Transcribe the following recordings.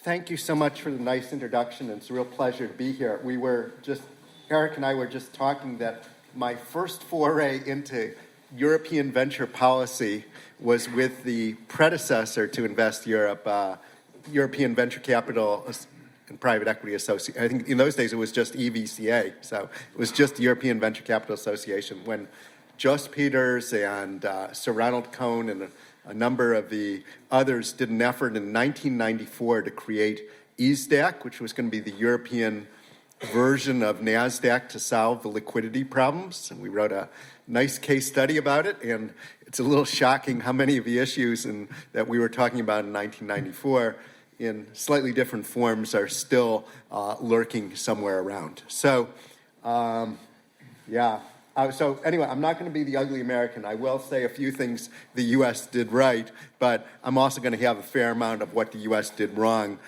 Thank you so much for the nice introduction. It's a real pleasure to be here. Eric and I were just talking that my first foray into European venture policy was with the predecessor to Invest Europe, European Venture Capital and Private Equity Association. I think in those days it was just EVCA, so it was just the European Venture Capital Association, when Jos Peters and Sir Ronald Cohn and a number of the others did an effort in 1994 to create ESDAC, which was going to be the European version of NASDAQ to solve the liquidity problems. And we wrote a nice case study about it, and it's a little shocking how many of the issues that we were talking about in 1994 in slightly different forms are still lurking somewhere around. So, so anyway, I'm not going to be the ugly American. I will say a few things the U.S. did right, but I'm also going to have a fair amount of what the U.S. did wrong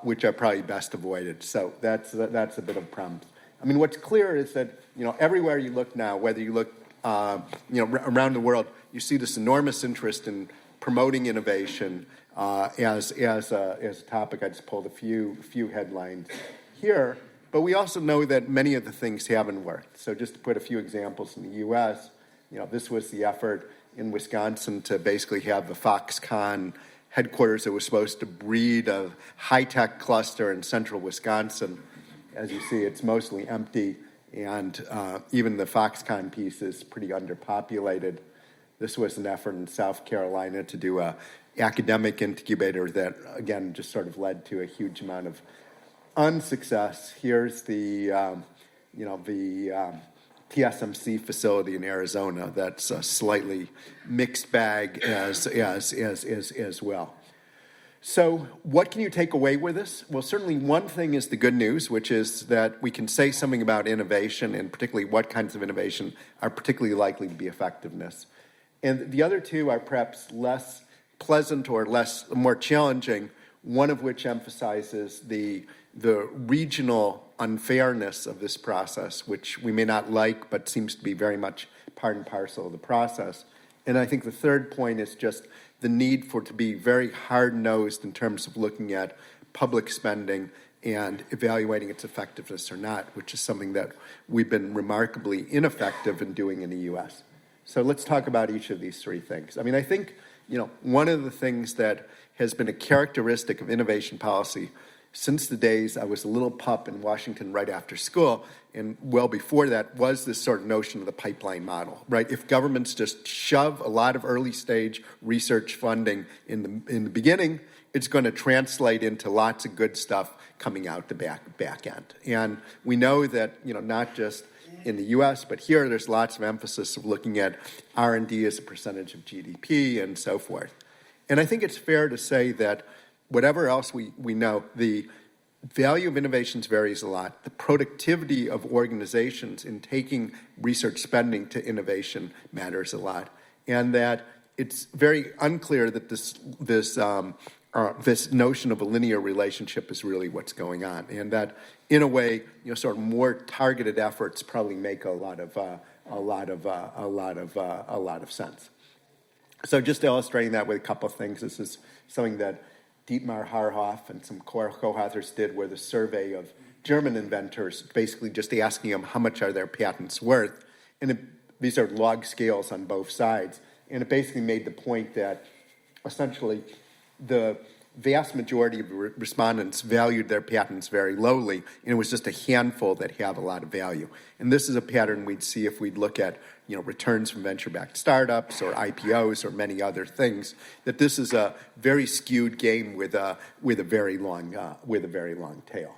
which are probably best avoided. So that's a bit of a problem. I mean, what's clear is that everywhere you look now, whether you look around the world, you see this enormous interest in promoting innovation as a topic. I just pulled a few headlines here. But we also know that many of the things haven't worked. So just to put a few examples in the U.S., this was the effort in Wisconsin to basically have the Foxconn headquarters that was supposed to breed a high-tech cluster in central Wisconsin. As you see, it's mostly empty, and even the Foxconn piece is pretty underpopulated. This was an effort in South Carolina to do a academic incubator that, again, just sort of led to a huge amount of unsuccess. Here's the TSMC facility in Arizona. That's a slightly mixed bag as well. So what can you take away with this? Well, certainly one thing is the good news, which is that we can say something about innovation, and particularly what kinds of innovation are particularly likely to be effectiveness. And the other two are perhaps less pleasant or more challenging, one of which emphasizes the regional unfairness of this process, which we may not like, but seems to be very much part and parcel of the process. And I think the third point is just the need for it to be very hard-nosed in terms of looking at public spending and evaluating its effectiveness or not, which is something that we've been remarkably ineffective in doing in the U.S. So let's talk about each of these three things. I mean, I think, one of the things that has been a characteristic of innovation policy since the days I was a little pup in Washington right after school, and well before that, was this sort of notion of the pipeline model, right? If governments just shove a lot of early stage research funding in the beginning, it's going to translate into lots of good stuff coming out the back end. And we know that, not just in the U.S., but here there's lots of emphasis of looking at R&D as a percentage of GDP and so forth. And I think it's fair to say that whatever else we know, the value of innovations varies a lot. The productivity of organizations in taking research spending to innovation matters a lot. And that it's very unclear that this notion of a linear relationship is really what's going on. And that, in a way, sort of more targeted efforts probably make a lot of sense. So just illustrating that with a couple of things, this is something that Dietmar Harhoff and some co-authors did, where the survey of German inventors, basically just asking them how much are their patents worth. And these are log scales on both sides. And it basically made the point that essentially the vast majority of respondents valued their patents very lowly, and it was just a handful that have a lot of value. And this is a pattern we'd see if we'd look at returns from venture-backed startups or IPOs or many other things, that this is a very skewed game with a very long tail.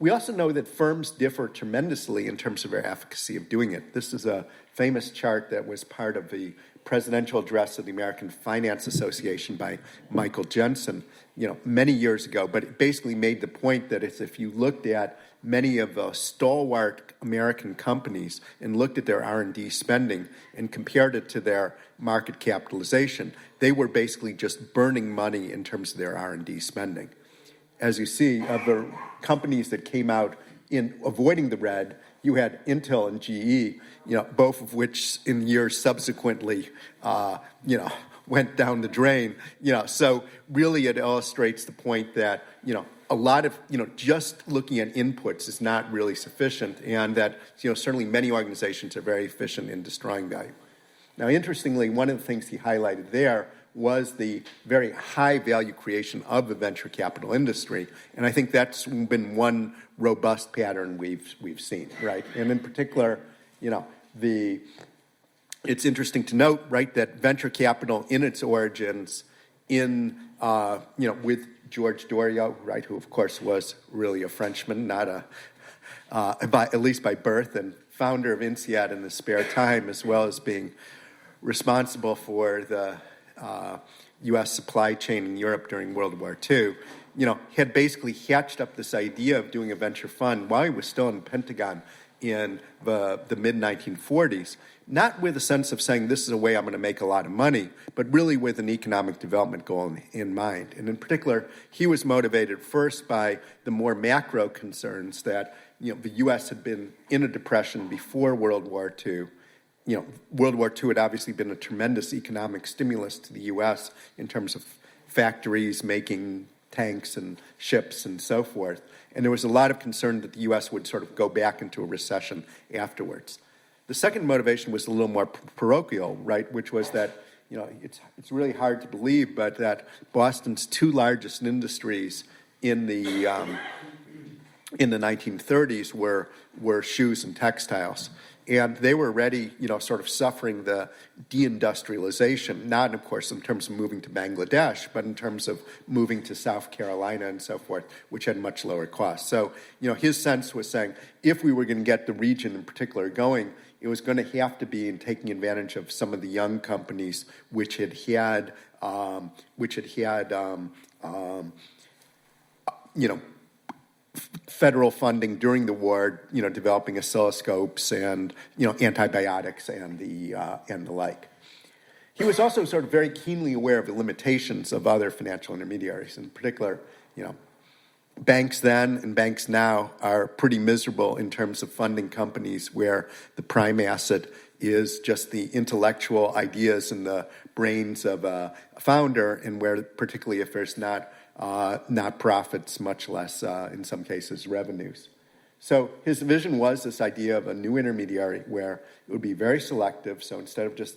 We also know that firms differ tremendously in terms of their efficacy of doing it. This is a famous chart that was part of the presidential address of the American Finance Association by Michael Jensen, many years ago. But it basically made the point that if you looked at many of the stalwart American companies and looked at their R&D spending and compared it to their market capitalization, they were basically just burning money in terms of their R&D spending. As you see, of the companies that came out in avoiding the red, you had Intel and GE, both of which in years subsequently, went down the drain. So really it illustrates the point that, a lot of, just looking at inputs is not really sufficient, and that, certainly many organizations are very efficient in destroying value. Now, interestingly, one of the things he highlighted there was the very high value creation of the venture capital industry, and I think that's been one robust pattern we've seen, right? And in particular, it's interesting to note, right, that venture capital in its origins in, with George Doriot, right, who of course was really a Frenchman, not at least by birth, and founder of INSEAD in his spare time, as well as being responsible for the U.S. supply chain in Europe during World War II, had basically hatched up this idea of doing a venture fund while he was still in the Pentagon in the mid-1940s, not with a sense of saying this is a way I'm going to make a lot of money, but really with an economic development goal in mind. And in particular, he was motivated first by the more macro concerns that the U.S. had been in a depression before World War II. World War II had obviously been a tremendous economic stimulus to the U.S. in terms of factories making tanks and ships and so forth. And there was a lot of concern that the U.S. would sort of go back into a recession afterwards. The second motivation was a little more parochial, right, which was that, it's really hard to believe, but that Boston's two largest industries in the 1930s were shoes and textiles. And they were already, sort of suffering the deindustrialization, not, of course, in terms of moving to Bangladesh, but in terms of moving to South Carolina and so forth, which had much lower costs. So, his sense was saying, if we were going to get the region in particular going, it was going to have to be in taking advantage of some of the young companies which had federal funding during the war, developing oscilloscopes and, antibiotics and the like. He was also sort of very keenly aware of the limitations of other financial intermediaries. In particular, banks then and banks now are pretty miserable in terms of funding companies where the prime asset is just the intellectual ideas and the brains of a founder, and where particularly if there's not profits, much less, in some cases, revenues. So his vision was this idea of a new intermediary where it would be very selective. So instead of just,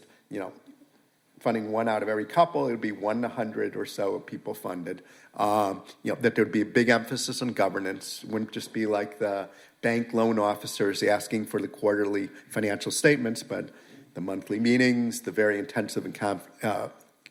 funding one out of every couple, it would be 1 to 100 or so of people funded. That there would be a big emphasis on governance. It wouldn't just be like the bank loan officers asking for the quarterly financial statements, but the monthly meetings, the very intensive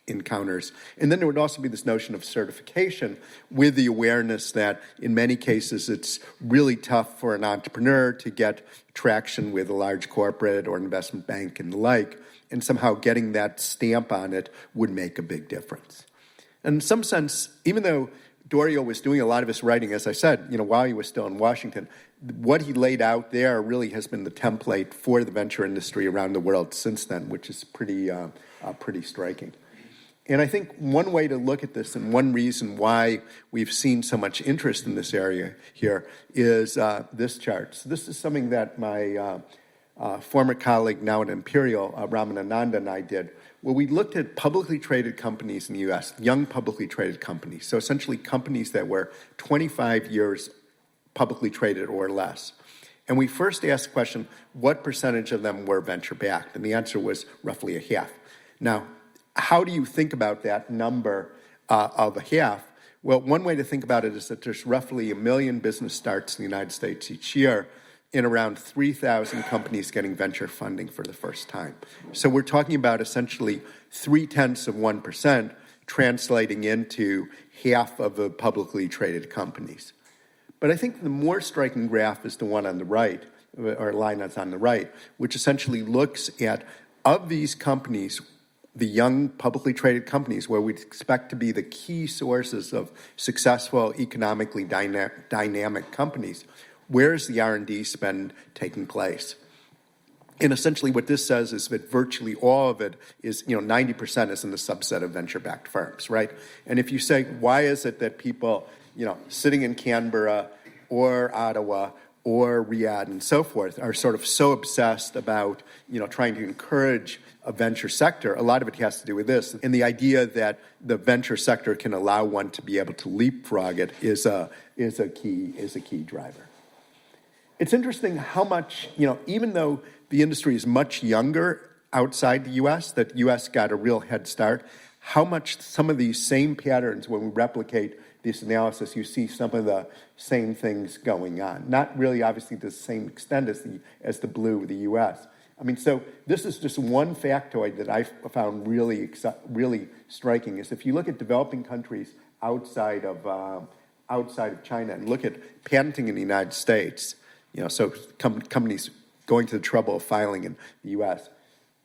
encounters. And then there would also be this notion of certification with the awareness that in many cases it's really tough for an entrepreneur to get traction with a large corporate or investment bank and the like, and somehow getting that stamp on it would make a big difference. And in some sense, even though Doriot was doing a lot of his writing, as I said, while he was still in Washington, what he laid out there really has been the template for the venture industry around the world since then, which is pretty striking. And I think one way to look at this, and one reason why we've seen so much interest in this area here, is this chart. So this is something that my former colleague, now at Imperial, Ramanananda, and I did, where we looked at publicly traded companies in the U.S., young publicly traded companies, so essentially companies that were 25 years publicly traded or less. And we first asked the question, what percentage of them were venture-backed? And the answer was roughly a half. Now, how do you think about that number of a half? Well, one way to think about it is that there's roughly 1 million business starts in the United States each year, in around 3,000 companies getting venture funding for the first time. So we're talking about essentially 0.3%, translating into half of the publicly traded companies. But I think the more striking graph is the one on the right, or line that's on the right, which essentially looks at, of these companies, the young publicly traded companies where we expect to be the key sources of successful, economically dynamic companies, where is the R&D spend taking place? And essentially what this says is that virtually all of it is, 90% is in the subset of venture-backed firms, right? And if you say, why is it that people, sitting in Canberra or Ottawa or Riyadh and so forth are sort of so obsessed about, trying to encourage a venture sector, a lot of it has to do with this. And the idea that the venture sector can allow one to be able to leapfrog it is a key driver. It's interesting how much, even though the industry is much younger outside the U.S., that U.S. got a real head start, how much some of these same patterns, when we replicate this analysis, you see some of the same things going on. Not really, obviously, to the same extent as the blue, the U.S. I mean, so this is just one factoid that I found really striking, is if you look at developing countries outside of China and look at patenting in the United States, so companies going to the trouble of filing in the U.S.,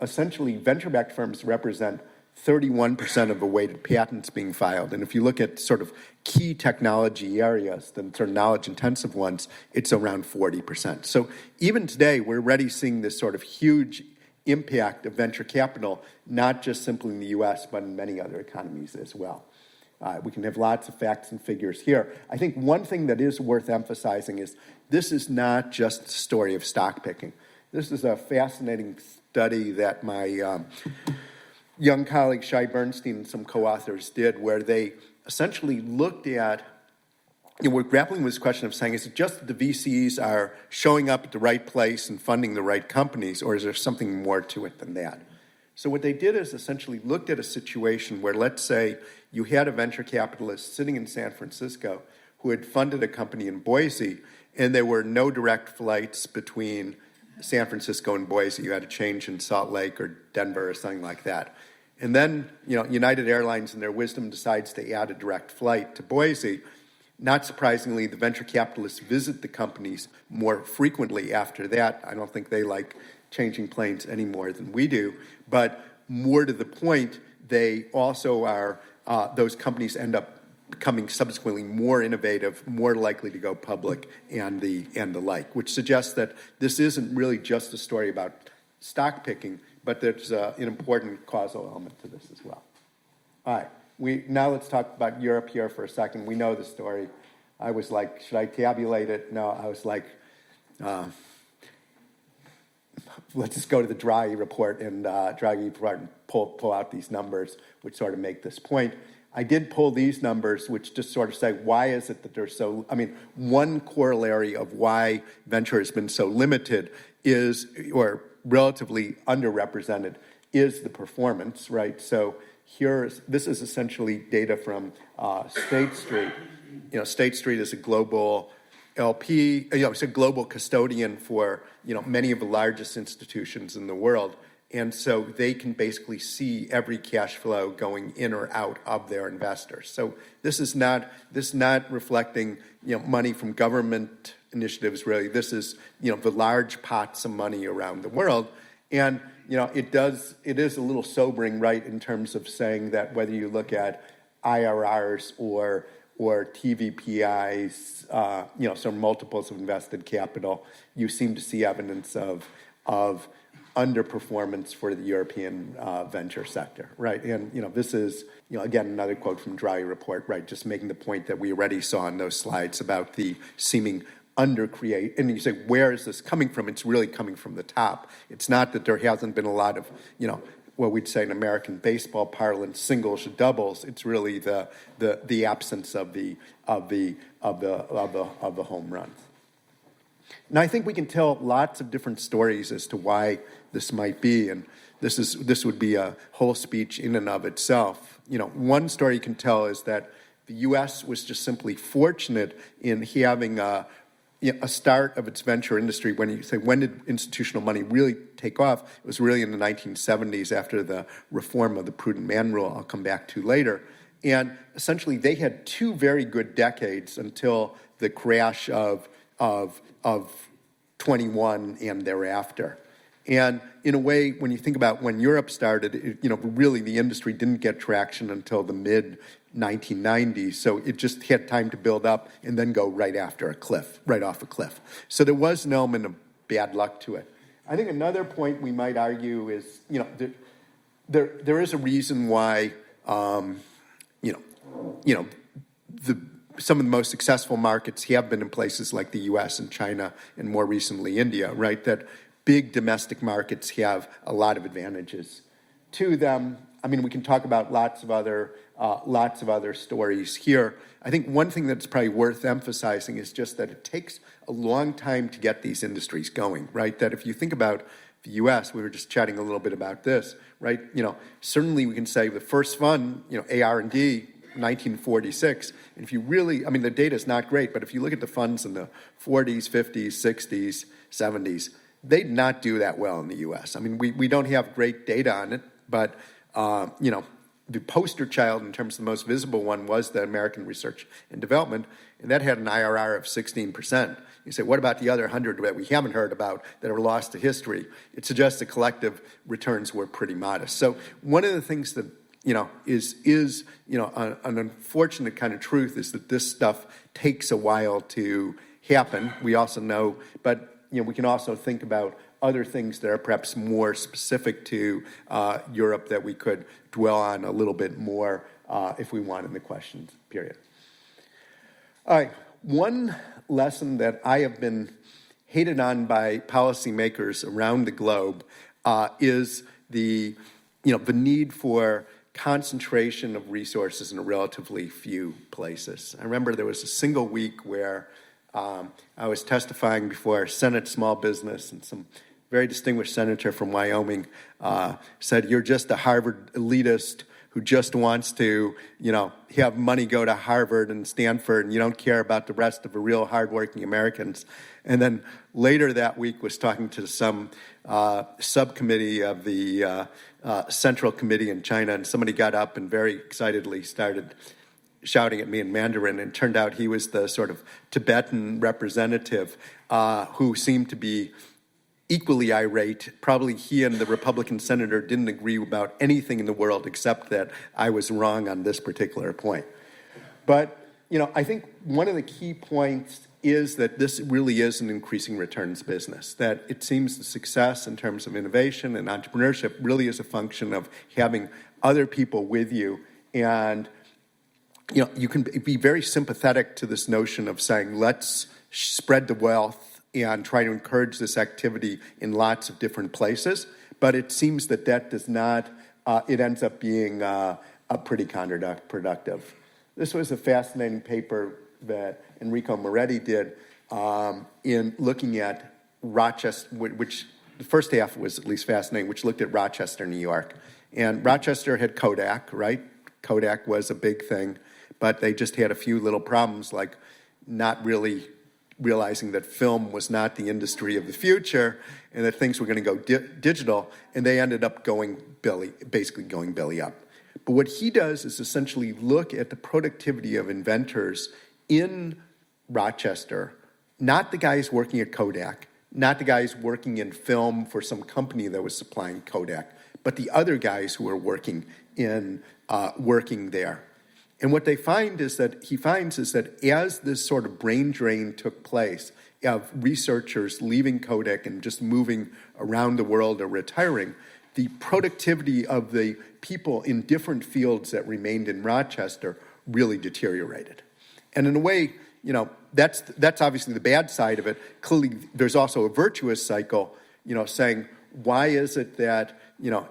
essentially venture-backed firms represent 31% of the weighted patents being filed. And if you look at sort of key technology areas, the sort of knowledge-intensive ones, it's around 40%. So even today, we're already seeing this sort of huge impact of venture capital, not just simply in the U.S., but in many other economies as well. We can have lots of facts and figures here. I think one thing that is worth emphasizing is this is not just a story of stock picking. This is a fascinating study that my young colleague Shai Bernstein and some co-authors did, where they essentially looked at, we're grappling with this question of saying, is it just that the VCs are showing up at the right place and funding the right companies, or is there something more to it than that? So what they did is essentially looked at a situation where, let's say, you had a venture capitalist sitting in San Francisco who had funded a company in Boise, and there were no direct flights between San Francisco and Boise. You had to change in Salt Lake or Denver or something like that. And then, United Airlines, in their wisdom, decides to add a direct flight to Boise. Not surprisingly, the venture capitalists visit the companies more frequently after that. I don't think they like changing planes any more than we do. But more to the point, they also are, those companies end up becoming subsequently more innovative, more likely to go public, and the like, which suggests that this isn't really just a story about stock picking, but there's an important causal element to this as well. All right, now let's talk about Europe here for a second. We know the story. I was like, should I tabulate it? No, I was like, let's just go to the Draghi report and pull out these numbers, which sort of make this point. I did pull these numbers, which just sort of say, why is it that they're so, one corollary of why venture has been so limited is, or relatively underrepresented, is the performance, right? So this is essentially data from State Street. State Street is a global LP, it's a global custodian for, many of the largest institutions in the world. And so they can basically see every cash flow going in or out of their investors. So this is not reflecting money from government initiatives. Really, this is the large pots of money around the world, and it is a little sobering, right, in terms of saying that whether you look at IRRs or TVPIs, some multiples of invested capital, you seem to see evidence of underperformance for the European venture sector, right? And, this is, again, another quote from Draghi report, right, just making the point that we already saw in those slides about the seeming undercreate. And you say, where is this coming from? It's really coming from the top. It's not that there hasn't been a lot of, what we'd say in American baseball parlance, singles to doubles. It's really the absence of the home runs. Now, I think we can tell lots of different stories as to why this might be, and this would be a whole speech in and of itself. One story you can tell is that the U.S. was just simply fortunate in having a start of its venture industry. When you say, when did institutional money really take off? It was really in the 1970s after the reform of the prudent man rule, I'll come back to later. And essentially, they had two very good decades until the crash of 21 and thereafter. And in a way, when you think about when Europe started, really the industry didn't get traction until the mid-1990s. So it just had time to build up and then go right off a cliff. So there was an element of bad luck to it. I think another point we might argue is, there is a reason why, some of the most successful markets have been in places like the U.S. and China and more recently India, right? That big domestic markets have a lot of advantages to them. I mean, we can talk about lots of other stories here. I think one thing that's probably worth emphasizing is just that it takes a long time to get these industries going, right? That if you think about the U.S., we were just chatting a little bit about this, right? Certainly we can say the first fund, AR&D, 1946. And if you really, I mean, the data is not great, but if you look at the funds in the 40s, 50s, 60s, 70s, they did not do that well in the U.S. I mean, we don't have great data on it, but, the poster child in terms of the most visible one was the American Research and Development, and that had an IRR of 16%. You say, what about the other 100 that we haven't heard about that are lost to history? It suggests the collective returns were pretty modest. So one of the things that is an unfortunate kind of truth is that this stuff takes a while to happen. We also know, but we can also think about other things that are perhaps more specific to Europe that we could dwell on a little bit more if we want in the questions period. All right, one lesson that I have been hated on by policymakers around the globe is the need for concentration of resources in a relatively few places. I remember there was a single week where I was testifying before Senate Small Business, and some very distinguished senator from Wyoming said, "You're just a Harvard elitist who just wants to, have money go to Harvard and Stanford, and you don't care about the rest of the real hardworking Americans." And then later that week was talking to some subcommittee of the Central Committee in China, and somebody got up and very excitedly started shouting at me in Mandarin, and turned out he was the sort of Tibetan representative who seemed to be equally irate. Probably he and the Republican senator didn't agree about anything in the world except that I was wrong on this particular point. But, I think one of the key points is that this really is an increasing returns business, that it seems the success in terms of innovation and entrepreneurship really is a function of having other people with you. And, you can be very sympathetic to this notion of saying, let's spread the wealth and try to encourage this activity in lots of different places. But it seems that does not, it ends up being pretty counterproductive. This was a fascinating paper that Enrico Moretti did in looking at Rochester, which the first half was at least fascinating, which looked at Rochester, New York. And Rochester had Kodak, right? Kodak was a big thing, but they just had a few little problems, like not really realizing that film was not the industry of the future and that things were going to go digital, and they ended up basically going belly up. But what he does is essentially look at the productivity of inventors in Rochester, not the guys working at Kodak, not the guys working in film for some company that was supplying Kodak, but the other guys who were working there. And what he finds is that as this sort of brain drain took place of researchers leaving Kodak and just moving around the world or retiring, the productivity of the people in different fields that remained in Rochester really deteriorated. And in a way, that's obviously the bad side of it. Clearly, there's also a virtuous cycle, saying, why is it that,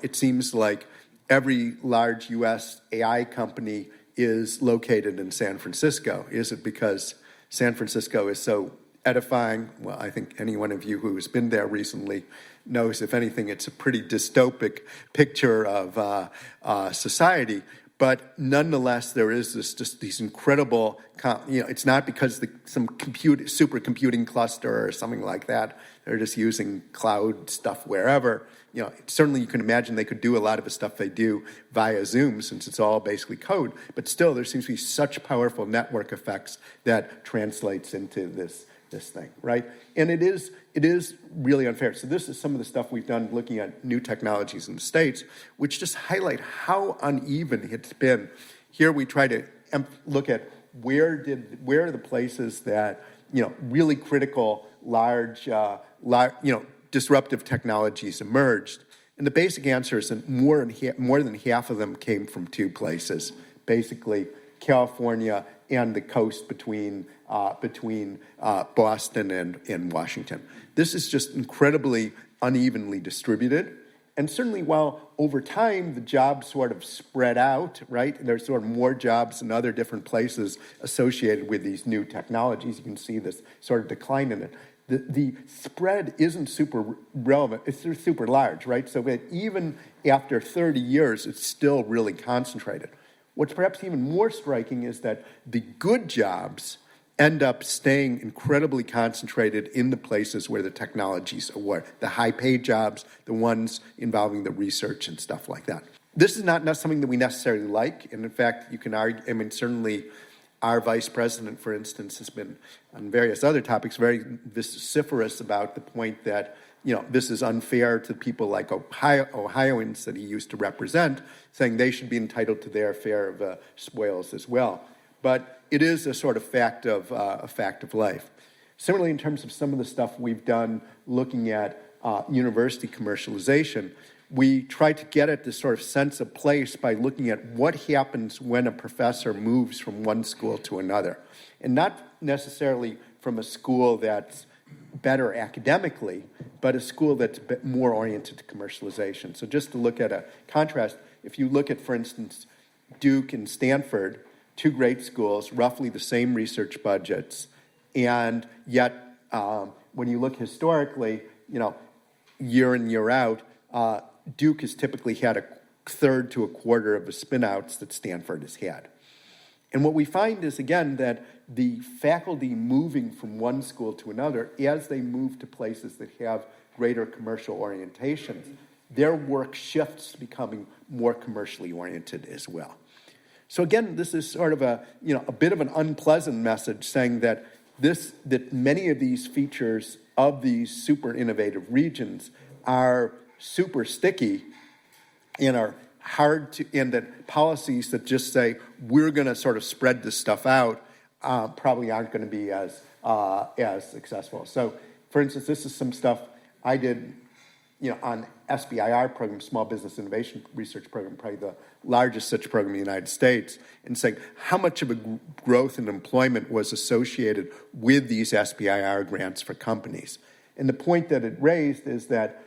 it seems like every large U.S. AI company is located in San Francisco? Is it because San Francisco is so edifying? Well, I think any one of you who has been there recently knows, if anything, it's a pretty dystopic picture of society. But nonetheless, there is just these incredible, it's not because some supercomputing cluster or something like that. They're just using cloud stuff wherever. Certainly you can imagine they could do a lot of the stuff they do via Zoom, since it's all basically code. But still, there seems to be such powerful network effects that translates into this thing, right? And it is really unfair. So this is some of the stuff we've done looking at new technologies in the States, which just highlight how uneven it's been. Here we try to look at where are the places that really critical, large, disruptive technologies emerged. And the basic answer is that more than half of them came from two places, basically California and the coast between Boston and Washington. This is just incredibly unevenly distributed. And certainly while over time the jobs sort of spread out, right, there's sort of more jobs in other different places associated with these new technologies. You can see this sort of decline in it. The spread isn't super relevant. It's super large, right? So that even after 30 years, it's still really concentrated. What's perhaps even more striking is that the good jobs end up staying incredibly concentrated in the places where the technologies are, the high-paid jobs, the ones involving the research and stuff like that. This is not something that we necessarily like, and in fact, you can argue, certainly our vice president, for instance, has been, on various other topics, very vociferous about the point that, this is unfair to people like Ohioans that he used to represent, saying they should be entitled to their share of spoils as well. But it is a sort of fact of life. Similarly, in terms of some of the stuff we've done looking at university commercialization, we try to get at this sort of sense of place by looking at what happens when a professor moves from one school to another. And not necessarily from a school that's better academically, but a school that's more oriented to commercialization. So just to look at a contrast, if you look at, for instance, Duke and Stanford, two great schools, roughly the same research budgets, and yet when you look historically, year in, year out, Duke has typically had a third to a quarter of the spin-outs that Stanford has had. And what we find is, again, that the faculty moving from one school to another, as they move to places that have greater commercial orientations, their work shifts to becoming more commercially oriented as well. So again, this is sort of a bit of an unpleasant message saying that many of these features of these super innovative regions are super sticky and are hard to, and that policies that just say we're going to sort of spread this stuff out probably aren't going to be as successful. So, for instance, this is some stuff I did, on SBIR program, Small Business Innovation Research Program, probably the largest such program in the United States, and saying how much of a growth in employment was associated with these SBIR grants for companies. And the point that it raised is that,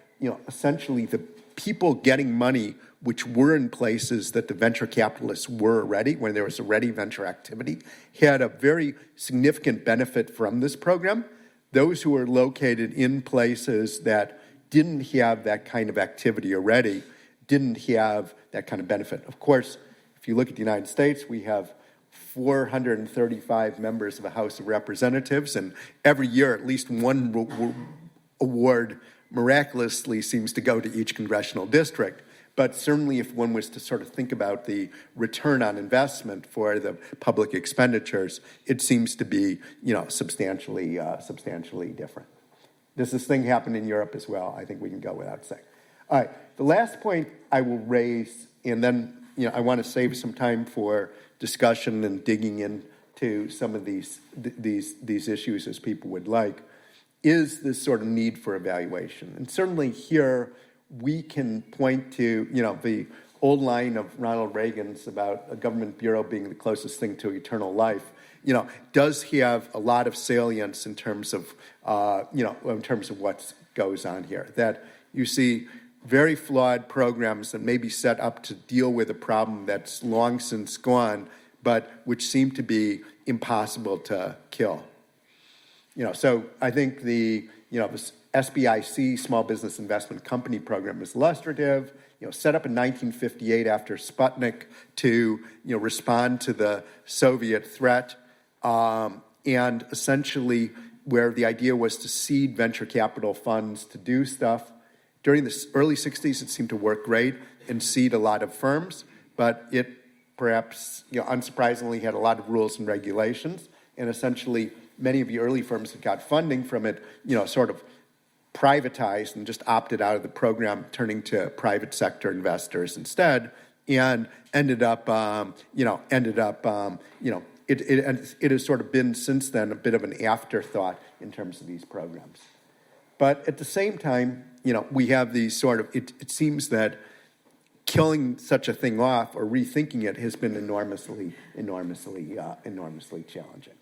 essentially the people getting money which were in places that the venture capitalists were already, when there was already venture activity, had a very significant benefit from this program. Those who were located in places that didn't have that kind of activity already didn't have that kind of benefit. Of course, if you look at the United States, we have 435 members of the House of Representatives, and every year at least one award miraculously seems to go to each congressional district. But certainly if one was to sort of think about the return on investment for the public expenditures, it seems to be, substantially different. Does this thing happen in Europe as well? I think we can go without saying. All right, the last point I will raise, and then I want to save some time for discussion and digging into some of these issues as people would like, is this sort of need for evaluation. And certainly here we can point to the old line of Ronald Reagan's about a government bureau being the closest thing to eternal life. Does have a lot of salience in terms of, what goes on here. That you see very flawed programs that may be set up to deal with a problem that's long since gone, but which seem to be impossible to kill. So I think the SBIC, Small Business Investment Company Program, is illustrative. Set up in 1958 after Sputnik to respond to the Soviet threat. And essentially where the idea was to seed venture capital funds to do stuff. During the early 60s, it seemed to work great and seed a lot of firms, but it perhaps, unsurprisingly, had a lot of rules and regulations, and essentially many of the early firms that got funding from it, sort of privatized and just opted out of the program, turning to private sector investors instead, and ended up, it has sort of been since then a bit of an afterthought in terms of these programs. But at the same time, we have these sort of, it seems that killing such a thing off or rethinking it has been enormously challenging.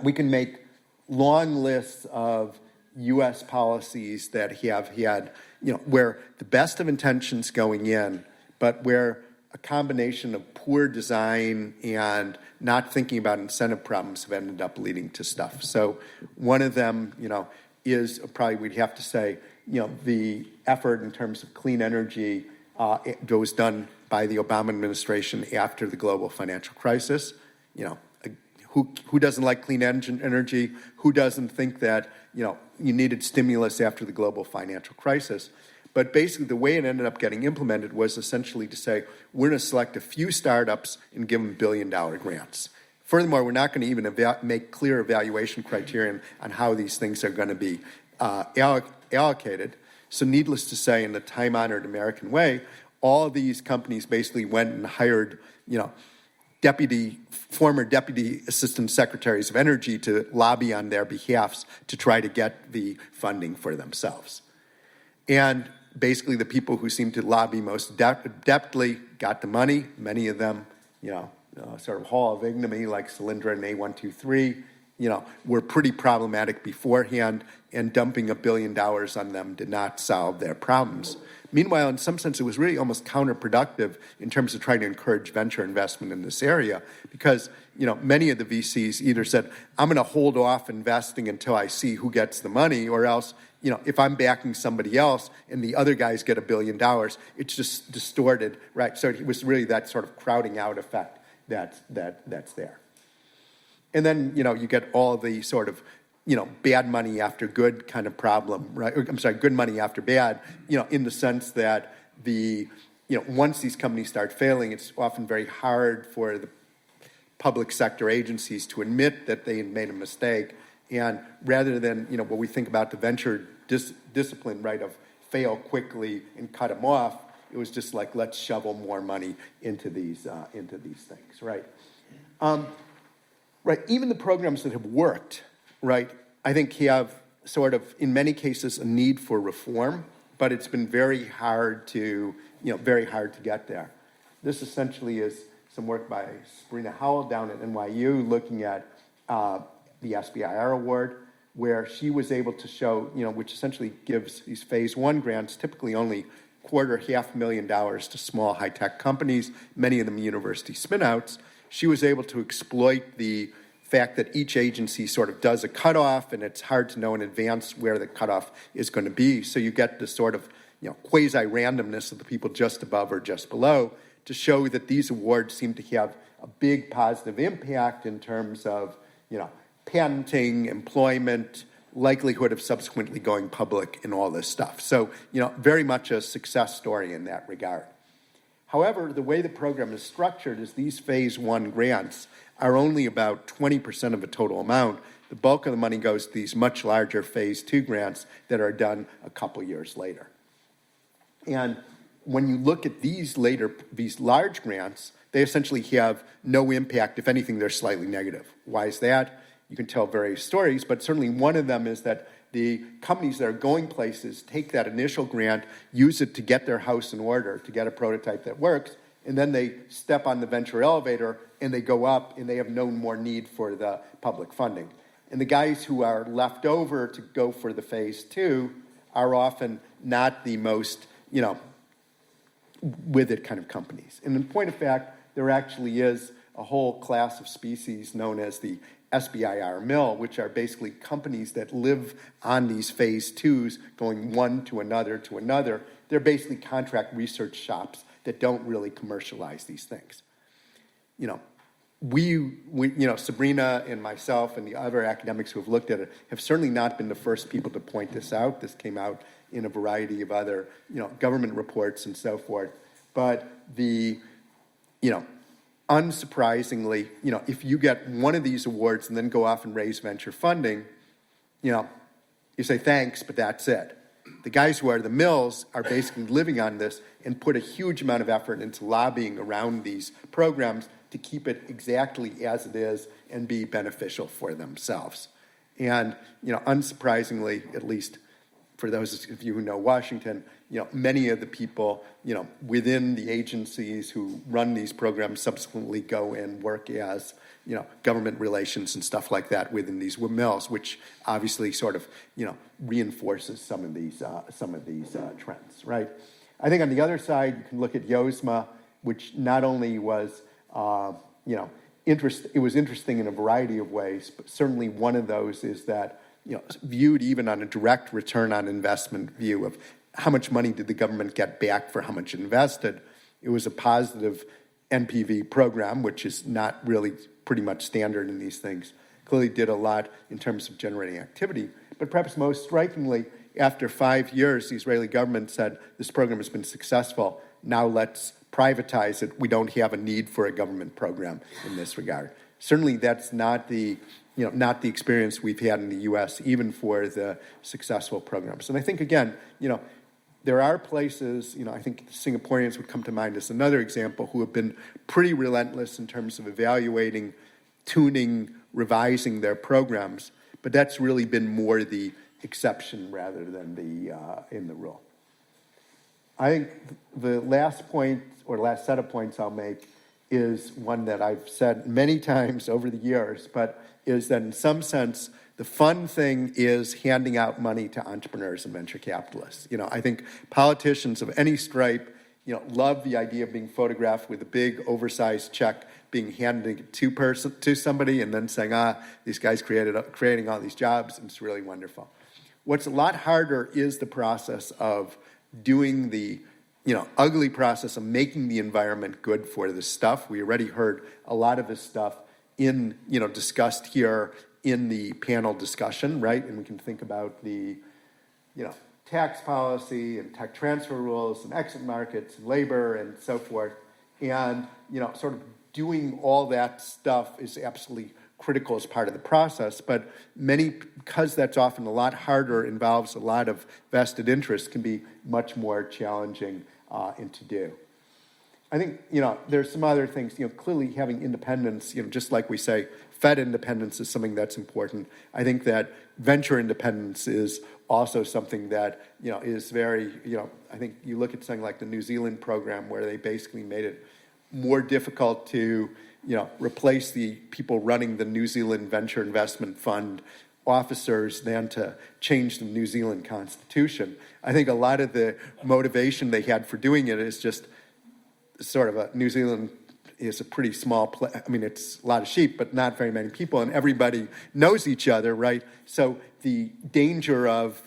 We can make long lists of U.S. policies that have had, where the best of intentions going in, but where a combination of poor design and not thinking about incentive problems have ended up leading to stuff. So one of them, is probably we'd have to say, the effort in terms of clean energy that was done by the Obama administration after the global financial crisis. Who doesn't like clean energy? Who doesn't think that, you needed stimulus after the global financial crisis? But basically, the way it ended up getting implemented was essentially to say, we're going to select a few startups and give them billion-dollar grants. Furthermore, we're not going to even make clear evaluation criterion on how these things are going to be allocated. So needless to say, in the time-honored American way, all of these companies basically went and hired, former deputy assistant secretaries of energy to lobby on their behalfs to try to get the funding for themselves. And basically the people who seemed to lobby most adeptly got the money. Many of them, sort of hall of ignominy like Solyndra and A123, were pretty problematic beforehand, and dumping $1 billion on them did not solve their problems. Meanwhile, in some sense, it was really almost counterproductive in terms of trying to encourage venture investment in this area because, many of the VCs either said, I'm going to hold off investing until I see who gets the money, or else, if I'm backing somebody else and the other guys get $1 billion, it's just distorted, right? So it was really that sort of crowding out effect that's there. And then, you get all the sort of, bad money after good kind of problem, right? I'm sorry, good money after bad, in the sense that once these companies start failing, it's often very hard for the public sector agencies to admit that they made a mistake. And rather than, what we think about the venture discipline, right, of fail quickly and cut them off, it was just like, let's shovel more money into these things, right? Right, even the programs that have worked, right, I think have sort of, in many cases, a need for reform, but it's been very hard to get there. This essentially is some work by Sabrina Howell down at NYU looking at the SBIR award, where she was able to show, which essentially gives these phase one grants, typically only $250,000 to small high-tech companies, many of them university spin-outs. She was able to exploit the fact that each agency sort of does a cutoff, and it's hard to know in advance where the cutoff is going to be. So you get this sort of quasi-randomness of the people just above or just below to show that these awards seem to have a big positive impact in terms of patenting, employment, likelihood of subsequently going public, and all this stuff. So very much a success story in that regard. However, the way the program is structured is these phase one grants are only about 20% of the total amount. The bulk of the money goes to these much larger phase two grants that are done a couple years later. And when you look at these large grants, they essentially have no impact. If anything, they're slightly negative. Why is that? You can tell various stories, but certainly one of them is that the companies that are going places take that initial grant, use it to get their house in order, to get a prototype that works, and then they step on the venture elevator and they go up and they have no more need for the public funding. And the guys who are left over to go for the phase two are often not the most, with it kind of companies. And in point of fact, there actually is a whole class of species known as the SBIR mill, which are basically companies that live on these phase twos going one to another to another. They're basically contract research shops that don't really commercialize these things. We Sabrina and myself and the other academics who have looked at it have certainly not been the first people to point this out. This came out in a variety of other, government reports and so forth. But unsurprisingly, if you get one of these awards and then go off and raise venture funding, you say thanks, but that's it. The guys who are the mills are basically living on this and put a huge amount of effort into lobbying around these programs to keep it exactly as it is and be beneficial for themselves. And, unsurprisingly, at least for those of you who know Washington, many of the people, within the agencies who run these programs subsequently go and work as, government relations and stuff like that within these mills, which obviously sort of, reinforces some of these trends, right? I think on the other side, you can look at Yozma, which not only was, it was interesting in a variety of ways, but certainly one of those is that, viewed even on a direct return on investment view of how much money did the government get back for how much invested, it was a positive NPV program, which is not really pretty much standard in these things. Clearly did a lot in terms of generating activity. But perhaps most strikingly, after 5 years, the Israeli government said, this program has been successful, now let's privatize it. We don't have a need for a government program in this regard. Certainly that's not the experience we've had in the U.S., even for the successful programs. And I think, again, there are places, I think Singaporeans would come to mind as another example, who have been pretty relentless in terms of evaluating, tuning, revising their programs, but that's really been more the exception rather than in the rule. I think the last point, or last set of points I'll make, is one that I've said many times over the years, but is that in some sense, the fun thing is handing out money to entrepreneurs and venture capitalists. I think politicians of any stripe, love the idea of being photographed with a big oversized check being handed to somebody and then saying, these guys creating all these jobs, and it's really wonderful. What's a lot harder is the process of doing the ugly process of making the environment good for this stuff. We already heard a lot of this stuff discussed here in the panel discussion, right? And we can think about the, tax policy and tech transfer rules and exit markets and labor and so forth. And, sort of doing all that stuff is absolutely critical as part of the process. But because that's often a lot harder, involves a lot of vested interest, can be much more challenging to do. I think, there's some other things, clearly having independence, just like we say, Fed independence is something that's important. I think that venture independence is also something that, is very, I think you look at something like the New Zealand program where they basically made it more difficult to, replace the people running the New Zealand Venture Investment Fund officers than to change the New Zealand Constitution. I think a lot of the motivation they had for doing it is just sort of New Zealand is a pretty small place. I mean, it's a lot of sheep, but not very many people, and everybody knows each other, right? So the danger of,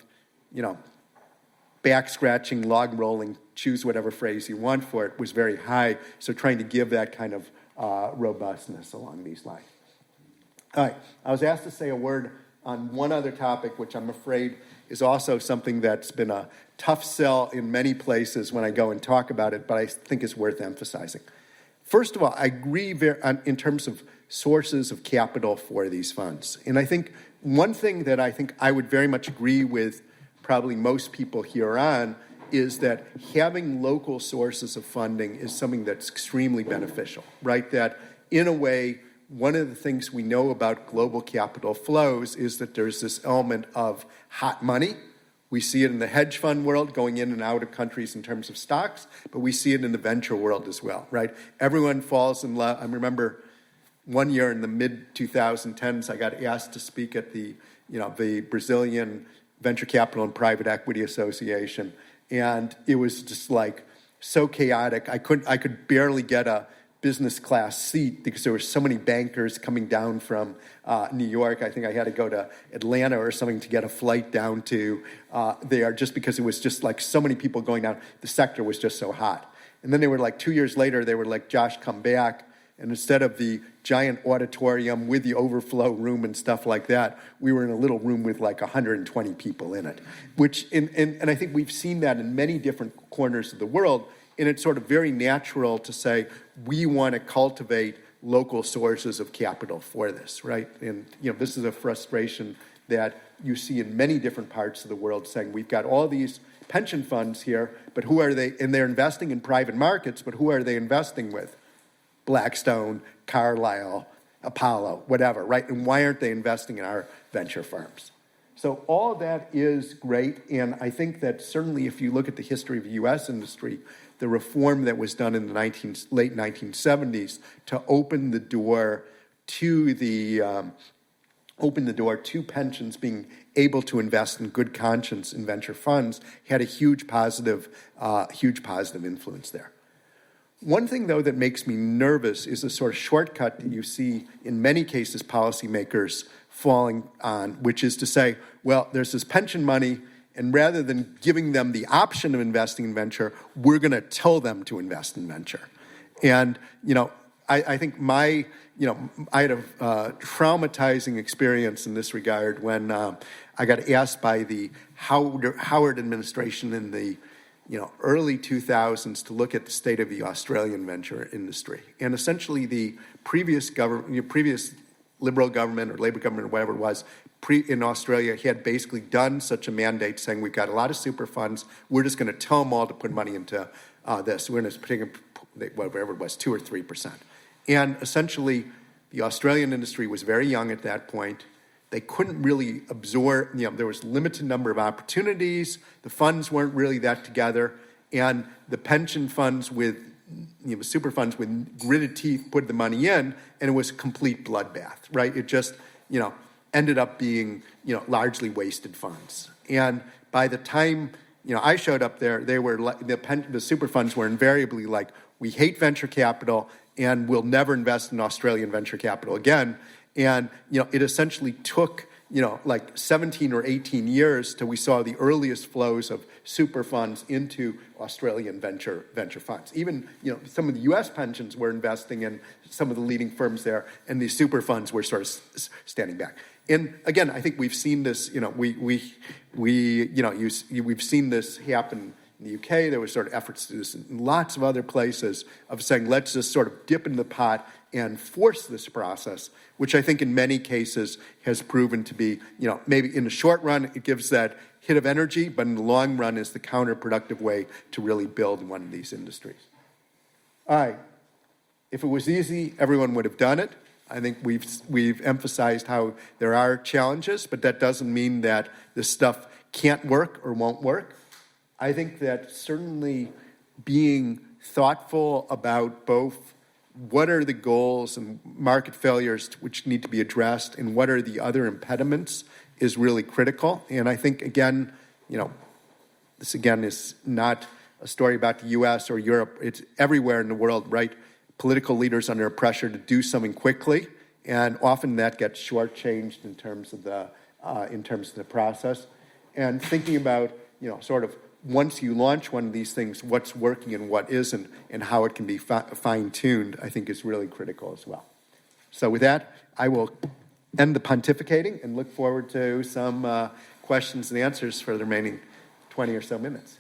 back-scratching, log-rolling, choose whatever phrase you want for it, was very high. So trying to give that kind of robustness along these lines. All right, I was asked to say a word on one other topic, which I'm afraid is also something that's been a tough sell in many places when I go and talk about it, but I think it's worth emphasizing. First of all, I agree in terms of sources of capital for these funds. And I think one thing that I think I would very much agree with probably most people here on is that having local sources of funding is something that's extremely beneficial, right? That in a way, one of the things we know about global capital flows is that there's this element of hot money. We see it in the hedge fund world going in and out of countries in terms of stocks, but we see it in the venture world as well, right? Everyone falls in love. I remember one year in the mid-2010s, I got asked to speak at the Brazilian Venture Capital and Private Equity Association, and it was just like so chaotic. I could barely get a business class seat because there were so many bankers coming down from New York. I think I had to go to Atlanta or something to get a flight down to there, just because it was just like so many people going down. The sector was just so hot. And then they were like 2 years later, they were like, Josh, come back. And instead of the giant auditorium with the overflow room and stuff like that, we were in a little room with like 120 people in it. And I think we've seen that in many different corners of the world. And it's sort of very natural to say, we want to cultivate local sources of capital for this, right? And this is a frustration that you see in many different parts of the world, saying we've got all these pension funds here, but who are they? And they're investing in private markets, but who are they investing with? Blackstone, Carlyle, Apollo, whatever, right? And why aren't they investing in our venture firms? So all of that is great, and I think that certainly if you look at the history of the U.S. industry, the reform that was done in the late 1970s to open the door to pensions being able to invest in good conscience in venture funds had a huge positive influence there. One thing, though, that makes me nervous is the sort of shortcut that you see in many cases policymakers falling on, which is to say, well, there's this pension money, and rather than giving them the option of investing in venture, we're going to tell them to invest in venture. And, I think I had a traumatizing experience in this regard when I got asked by the Howard administration in the early 2000s to look at the state of the Australian venture industry. And essentially the previous Liberal government or Labor government or whatever it was in Australia had basically done such a mandate saying we've got a lot of super funds, we're just going to tell them all to put money into this. We're going to take whatever it was, 2 or 3%. And essentially the Australian industry was very young at that point. They couldn't really absorb, there was a limited number of opportunities, the funds weren't really that together, and the pension funds with super funds with gritted teeth put the money in, and it was a complete bloodbath, right? It just, ended up being, largely wasted funds. And by the time, I showed up there, they were the super funds were invariably like, we hate venture capital, and we'll never invest in Australian venture capital again. And, it essentially took, like 17 or 18 years till we saw the earliest flows of super funds into Australian venture funds. Even, some of the U.S. pensions were investing in some of the leading firms there, and these super funds were sort of standing back. And again, I think we've seen this, we've seen this happen in the UK. There were sort of efforts to do this in lots of other places of saying, let's just sort of dip into the pot and force this process, which I think in many cases has proven to be, maybe in the short run, it gives that hit of energy, but in the long run is the counterproductive way to really build one of these industries. All right. If it was easy, everyone would have done it. I think we've emphasized how there are challenges, but that doesn't mean that this stuff can't work or won't work. I think that certainly being thoughtful about both what are the goals and market failures which need to be addressed and what are the other impediments is really critical. And I think, again, this again is not a story about the U.S. or Europe. It's everywhere in the world, right? Political leaders under pressure to do something quickly, and often that gets shortchanged in terms of the process. And thinking about, sort of once you launch one of these things, what's working and what isn't, and how it can be fine-tuned, I think is really critical as well. So with that, I will end the pontificating and look forward to some questions and answers for the remaining 20 or so minutes.